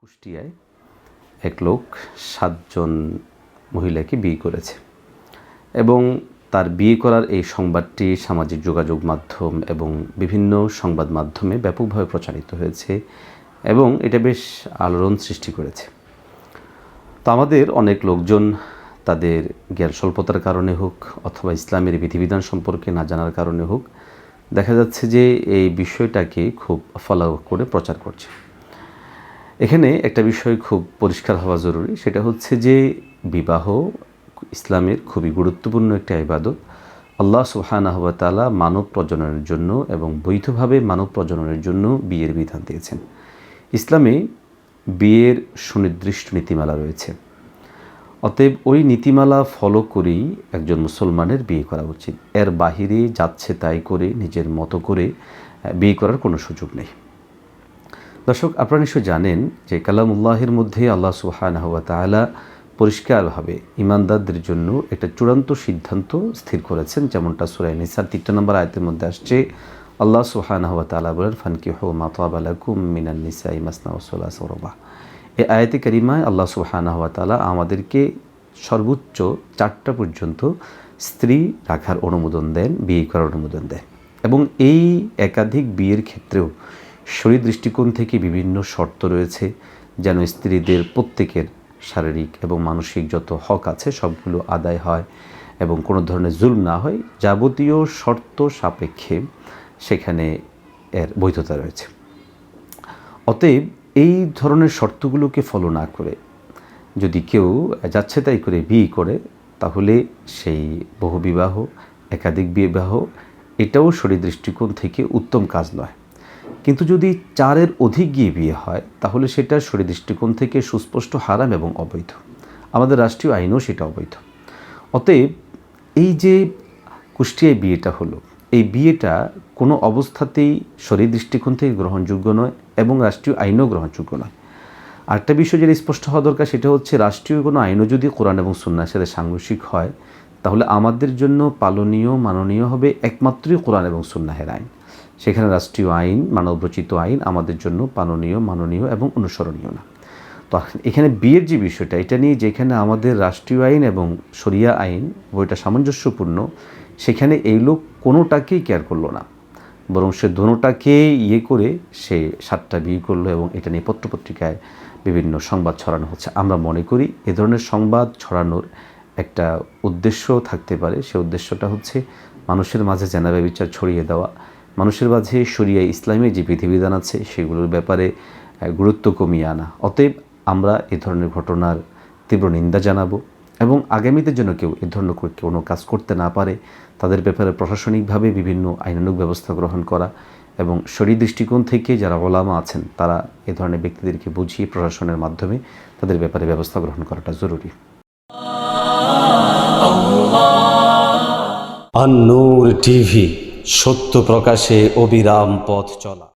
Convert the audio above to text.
কুষ্টিয়ায় এক লোক 7 জন মহিলাকে বিয়ে করেছে এবং তার বিয়ে করার এই সংবাদটি সামাজিক যোগাযোগ মাধ্যম এবং বিভিন্ন সংবাদ মাধ্যমে ব্যাপকভাবে প্রচারিত হয়েছে এবং এটা বেশ আলোড়ন সৃষ্টি করেছে। তো আমাদের অনেক লোকজন তাদের জ্ঞান স্বল্পতার কারণে হোক অথবা ইসলামের বিধিবিধান সম্পর্কে না জানার কারণে হোক দেখা যাচ্ছে যে এই বিষয়টাকে খুব ফলো করে প্রচার করছে। এখানে একটা বিষয় খুব পরিষ্কার হওয়া জরুরি, সেটা হচ্ছে যে বিবাহ ইসলামের খুবই গুরুত্বপূর্ণ একটা ইবাদত। আল্লাহ সুবহানাহু ওয়া তাআলা মানব প্রজননের জন্য এবং বৈধভাবে মানব প্রজননের জন্য বিয়ের বিধান দিয়েছেন। ইসলামে বিয়ের সুনির্দিষ্ট নীতিমালা রয়েছে, অতএব ওই নীতিমালা ফলো করেই একজন মুসলমানের বিয়ে করা উচিত। এর বাহিরে যাচ্ছে তাই করে নিজের মতো করে বিয়ে করার কোনো সুযোগ নেই। দর্শক, আপনারা নিশ্চয় জানেন যে কালামুল্লাহের মধ্যে আল্লাহ সুবহানাহু ওয়া তাআলা পরিষ্কারভাবে ঈমানদারদের জন্য একটা চূড়ান্ত সিদ্ধান্ত স্থির করেছেন, যেমনটা সূরা নিসার 3 নম্বর আয়াতের মধ্যে আসছে। আল্লাহ সুবহানাহু ওয়া তাআলা বলেন, ফানকিহু মা তাবা লাকুম মিনান নিসাই মাসনা ওয়া সুলাসা ওয়া রুবা। এই আয়াতে কারিমায় আল্লাহ সুবহানাহু ওয়া তাআলা আমাদেরকে সর্বোচ্চ 4টা পর্যন্ত স্ত্রী রাখার অনুমোদন দেন, বিয়ে করার অনুমোদন দেন এবং এই একাধিক বিয়ের ক্ষেত্রেও শরীর দৃষ্টিকোণ থেকে বিভিন্ন শর্ত রয়েছে যেন স্ত্রীদের প্রত্যেকের শারীরিক এবং মানসিক যত হক আছে সবগুলো আদায় হয় এবং কোনো ধরনের জুলম না হয়। যাবতীয় শর্ত সাপেক্ষে সেখানে এর বৈধতা রয়েছে। অতএব এই ধরনের শর্তগুলোকে ফলো না করে যদি কেউ যাচ্ছে তাই করে বিয়ে করে, তাহলে সেই বহুবিবাহ, একাধিক বিবাহ এটাও শরীর দৃষ্টিকোণ থেকে উত্তম কাজ নয়। কিন্তু যদি 4-এর অধিক গিয়ে বিয়ে হয় তাহলে সেটা শরীর দৃষ্টিকোণ থেকে সুস্পষ্ট হারাম এবং অবৈধ। আমাদের রাষ্ট্রীয় আইনও সেটা অবৈধ। অতএব এই যে কুষ্টিয়ায় বিয়েটা হলো, এই বিয়েটা কোনো অবস্থাতেই শরীর দৃষ্টিকোণ থেকে গ্রহণযোগ্য নয় এবং রাষ্ট্রীয় আইনও গ্রহণযোগ্য নয়। আরেকটা বিষয় যেটা স্পষ্ট হওয়া দরকার, সেটা হচ্ছে রাষ্ট্রীয় কোনো আইনও যদি কোরআন এবং সুন্নাহর সাথে সাংঘর্ষিক হয় তাহলে আমাদের জন্য পালনীয়, মাননীয় হবে একমাত্রই কোরআন এবং সুন্নাহের আইন। সেখানে রাষ্ট্রীয় আইন, মানবরচিত আইন আমাদের জন্য মাননীয় এবং অনুসরণীয় না। তো এখানে বিয়ের যে বিষয়টা, এটা নিয়ে যেখানে আমাদের রাষ্ট্রীয় আইন এবং শরিয়া আইন বইটা সামঞ্জস্যপূর্ণ, সেখানে এই লোক কোনোটাকেই কেয়ার করলো না, বরং সে দোনোটাকে করে সে 7টা বিয়ে করলো এবং এটা নিয়ে পত্রপত্রিকায় বিভিন্ন সংবাদ ছড়ানো হচ্ছে। আমরা মনে করি এ ধরনের সংবাদ ছড়ানোর একটা উদ্দেশ্য থাকতে পারে। সে উদ্দেশ্যটা হচ্ছে মানুষের মাঝে জেনা ব্যভিচার ছড়িয়ে দেওয়া, মানুষের মাঝে শরিয়া ইসলামের যে বিধিবিধান আছে সেগুলোর ব্যাপারে গুরুত্ব কমিয়ে আনা। অতএব আমরা এ ধরনের ঘটনার তীব্র নিন্দা জানাবো এবং আগামীতে যেন কেউ এ ধরনের কোনো কাজ করতে না পারে তাদের ব্যাপারে প্রশাসনিকভাবে বিভিন্ন আইনানুগ ব্যবস্থা গ্রহণ করা এবং শরীর দৃষ্টিকোণ থেকে যারা ওলামা আছেন তারা এ ধরনের ব্যক্তিদেরকে বুঝিয়ে প্রশাসনের মাধ্যমে তাদের ব্যাপারে ব্যবস্থা গ্রহণ করাটা জরুরি। আন-নূর টিভি, সত্য প্রকাশে অবিরাম পথ চলা।